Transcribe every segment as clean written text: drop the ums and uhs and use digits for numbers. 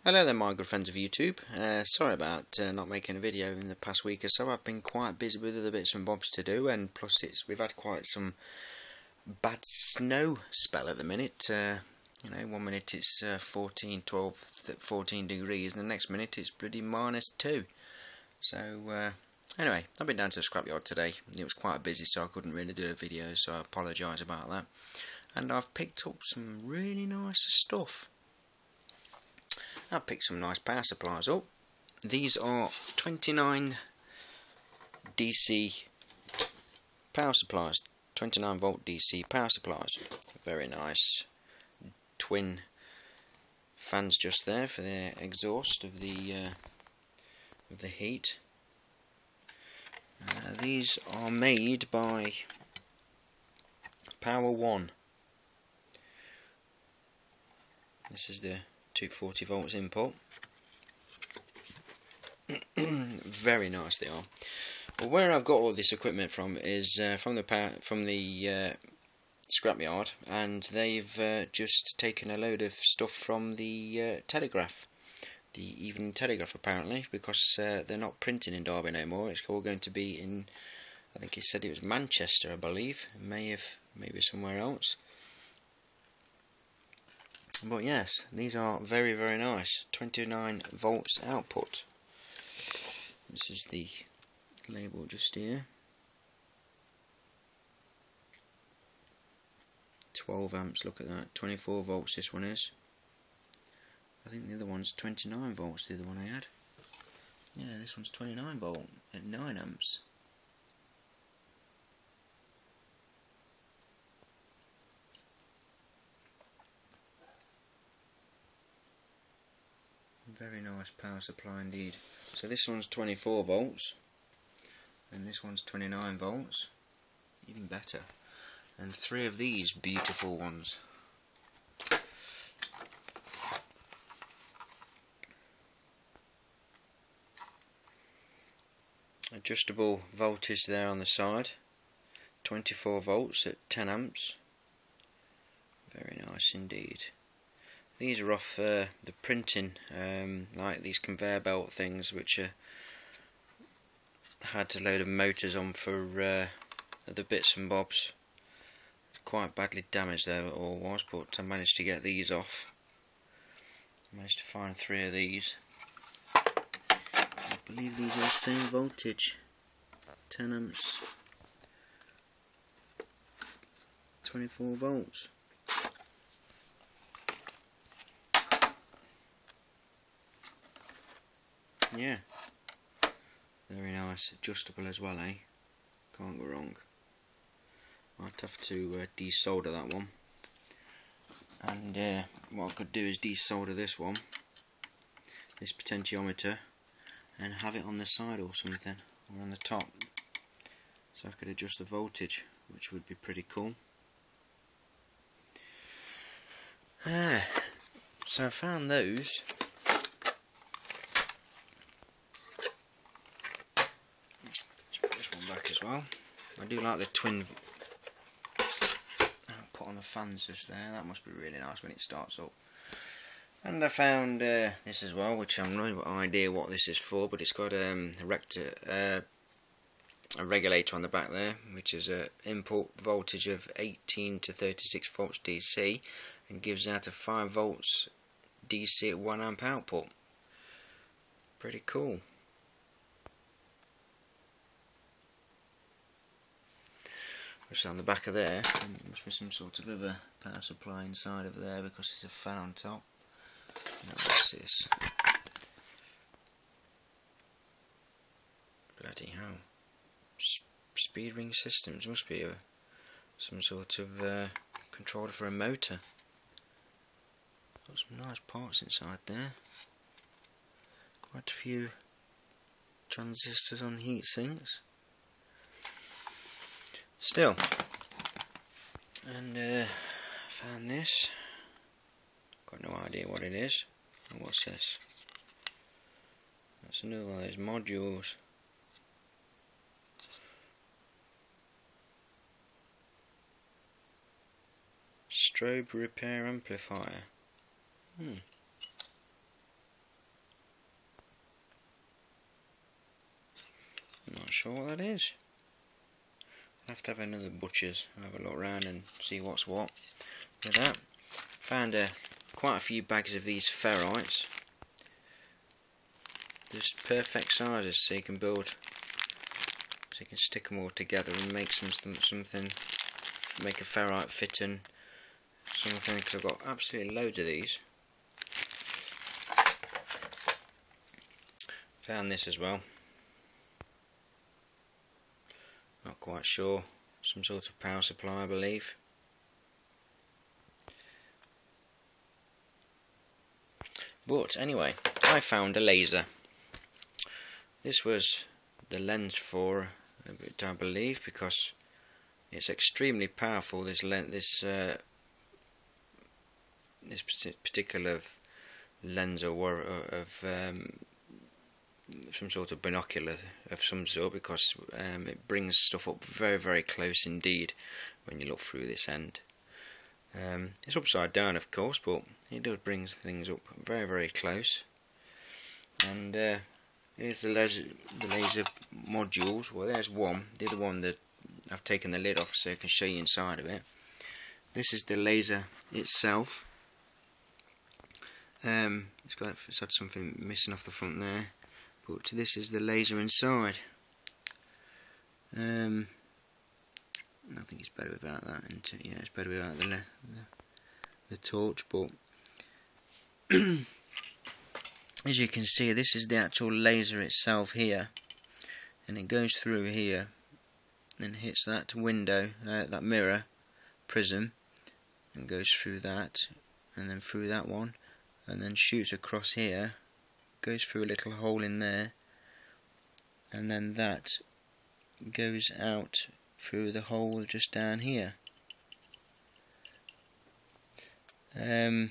Hello there my good friends of YouTube. Sorry about not making a video in the past week or so. I've been quite busy with other bits and bobs to do, and plus we've had quite some bad snow spell at the minute. You know, 1 minute it's 14, 12, 14 degrees and the next minute it's bloody -2. So anyway, I've been down to the scrapyard today. It was quite busy so I couldn't really do a video, so I apologise about that. And I've picked up some really nice stuff. I've picked some nice power supplies up. These are 29 DC power supplies, 29 volt DC power supplies. Very nice twin fans just there for the exhaust of the heat. These are made by Power One. This is the 240 volts input. Very nice they are. Well, where I've got all this equipment from is from the scrapyard, and they've just taken a load of stuff from the Telegraph, the Evening Telegraph apparently, because they're not printing in Derby no more. It's all going to be in, I think he said it was Manchester, I believe. Maybe somewhere else. But yes, these are very, very nice. 29 volts output. This is the label just here. 12 amps, look at that. 24 volts this one is. I think the other one's 29 volts, the other one I had. Yeah, this one's 29 volt at 9 amps. Very nice power supply indeed. So this one's 24 volts and this one's 29 volts, even better, and 3 of these beautiful ones. Adjustable voltage there on the side, 24 volts at 10 amps. Very nice indeed. These are off the printing, like these conveyor belt things, which had a load of motors on for the bits and bobs. Quite badly damaged there it all was, but I managed to get these off. I managed to find 3 of these. I believe these are the same voltage, 10 amps, 24 volts. Yeah, very nice, adjustable as well, eh? Can't go wrong. Might have to desolder that one, and what I could do is desolder this one, this potentiometer, and have it on the side or something, or on the top, so I could adjust the voltage, which would be pretty cool. So I found those. Back as well. I do like the twin output on the fans just there. That must be really nice when it starts up. And I found this as well, which I'm no idea what this is for, but it's got a regulator on the back there, which is an input voltage of 18 to 36 volts DC, and gives out a 5 volts DC at 1 amp output. Pretty cool. Which on the back of there, there must be some sort of other power supply inside of there, because there's a fan on top. Now what's this? Bloody hell. Speed ring systems, must be some sort of controller for a motor. Got some nice parts inside there. Quite a few transistors on heat sinks. Still, and found this. Got no idea what it is. And what's this? That's another one of those modules. Strobe repair amplifier. sure what that is. I'll have to have another butcher's and have a look around and see what's what with that. Found quite a few bags of these ferrites. Just perfect sizes, so you can build, so you can stick them all together and make something, make a ferrite fitting something, because I've got absolutely loads of these. Found this as well. Not quite sure. Some sort of power supply, I believe. But anyway, I found a laser. This was the lens for it, I believe, because it's extremely powerful. This particular lens of some sort of binocular of some sort, because it brings stuff up very, very close indeed when you look through this end. It's upside down, of course, but it does bring things up very, very close. And here's the laser modules. Well, there's one. The other one that I've taken the lid off so I can show you inside of it. This is the laser itself. It's had something missing off the front there, but this is the laser inside. I think it's better without that, and yeah, it's better without the torch. But as you can see, this is the actual laser itself here, and it goes through here and hits that window, that mirror prism, and goes through that, and then through that one, and then shoots across here, goes through a little hole in there, and then that goes out through the hole just down here. I'm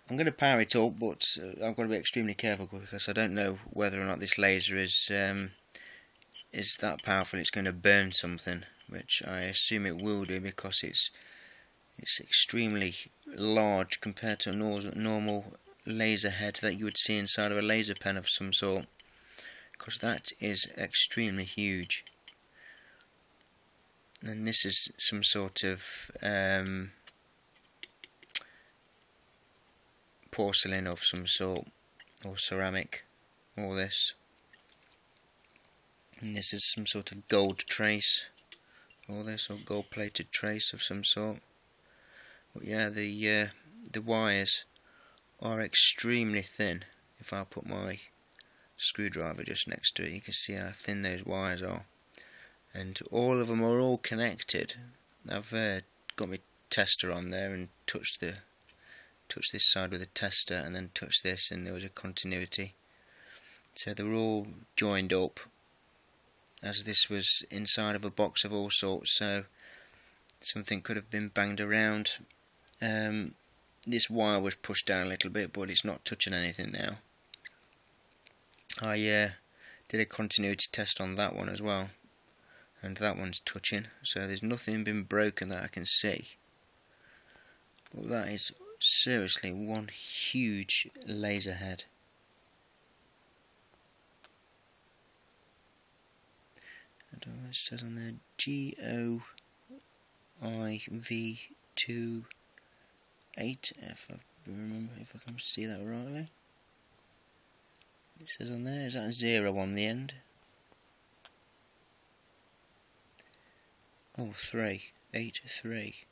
going to power it up, but I've got to be extremely careful because I don't know whether or not this laser is that powerful it's going to burn something, which I assume it will do, because it's extremely large compared to a normal laser head that you would see inside of a laser pen of some sort, because that is extremely huge. And this is some sort of porcelain of some sort, or ceramic, all this. And this is some sort of gold trace, all this, or gold plated trace of some sort. But yeah, the wires are extremely thin. If I put my screwdriver just next to it, you can see how thin those wires are, and all of them are all connected. I've got my tester on there and touched this side with a tester, and then touched this, and there was a continuity. So they were all joined up, as this was inside of a box of all sorts, so something could have been banged around. This wire was pushed down a little bit, but it's not touching anything now. I did a continuity test on that one as well, and that one's touching, so there's nothing been broken that I can see. But that is seriously one huge laser head. It says on there GOIV28, if I remember, if I can see that rightly. It says on there, is that a 0 on the end? Oh, 383.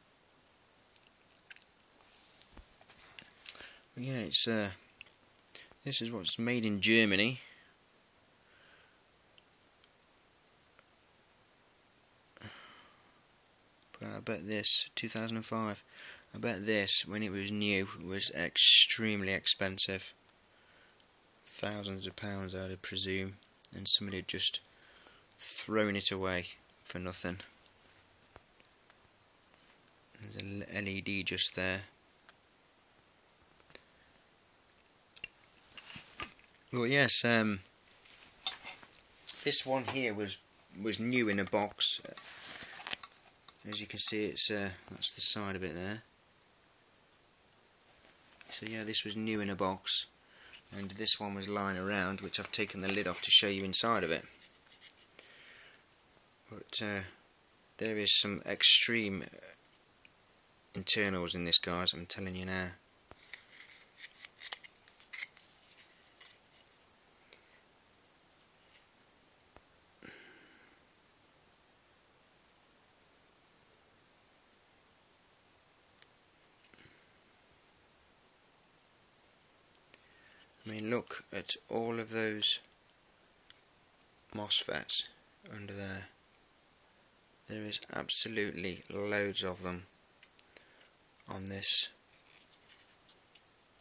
Yeah, it's this is what's made in Germany. But I bet this 2005. I bet this, when it was new, was extremely expensive. Thousands of pounds, I'd presume, and somebody had just thrown it away for nothing. There's a LED just there. Well, yes, this one here was new in a box. As you can see, it's that's the side of it there. So yeah, this was new in a box, and this one was lying around, which I've taken the lid off to show you inside of it. But there is some extreme internals in this, guys, I'm telling you now. I mean, look at all of those MOSFETs under there. There is absolutely loads of them on this,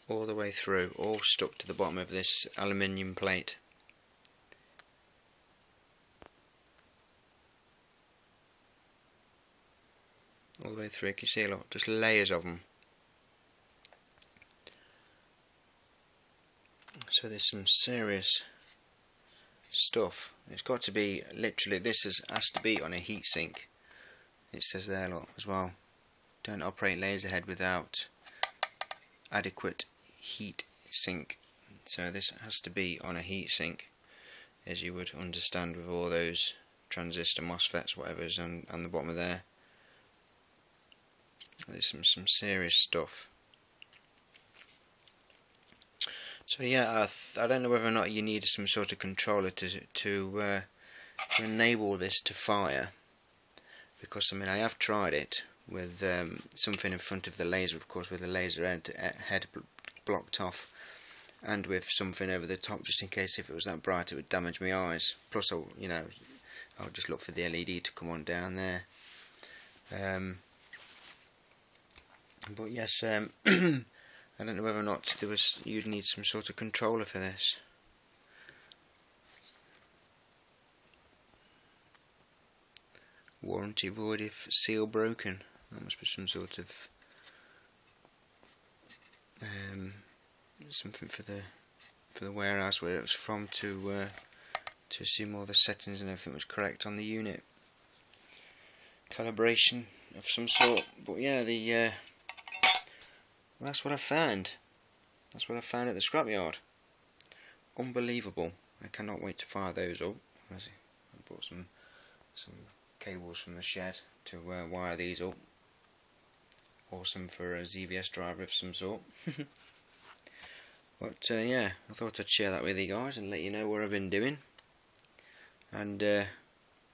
all the way through, all stuck to the bottom of this aluminium plate. All the way through, can you see, look, just layers of them. So there's some serious stuff. It's got to be literally, this has to be on a heatsink. It says there, look, as well. Don't operate laserhead without adequate heat sink. So this has to be on a heatsink, as you would understand with all those transistor MOSFETs, whatever's on the bottom of there. There's some serious stuff. So yeah, I don't know whether or not you need some sort of controller to enable this to fire, because I mean I have tried it with something in front of the laser, of course, with the laser head blocked off, and with something over the top, just in case if it was that bright it would damage my eyes. Plus, I'll just look for the LED to come on down there. But yes, I don't know whether or not you'd need some sort of controller for this. Warranty void if seal broken. That must be some sort of something for the warehouse where it was from, to assume all the settings and everything was correct on the unit. Calibration of some sort. But yeah, that's what I found. That's what I found at the scrapyard. Unbelievable. I cannot wait to fire those up. I bought some cables from the shed to wire these up. Awesome for a ZVS driver of some sort. But yeah, I thought I'd share that with you guys and let you know what I've been doing. And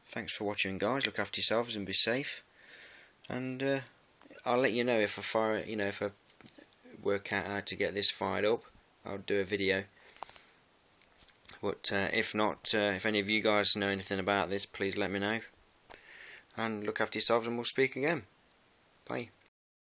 thanks for watching, guys. Look after yourselves and be safe. And I'll let you know if I fire it, if I work out how to get this fired up. I'll do a video. But if not, if any of you guys know anything about this, please let me know. And look after yourselves, and we'll speak again. Bye.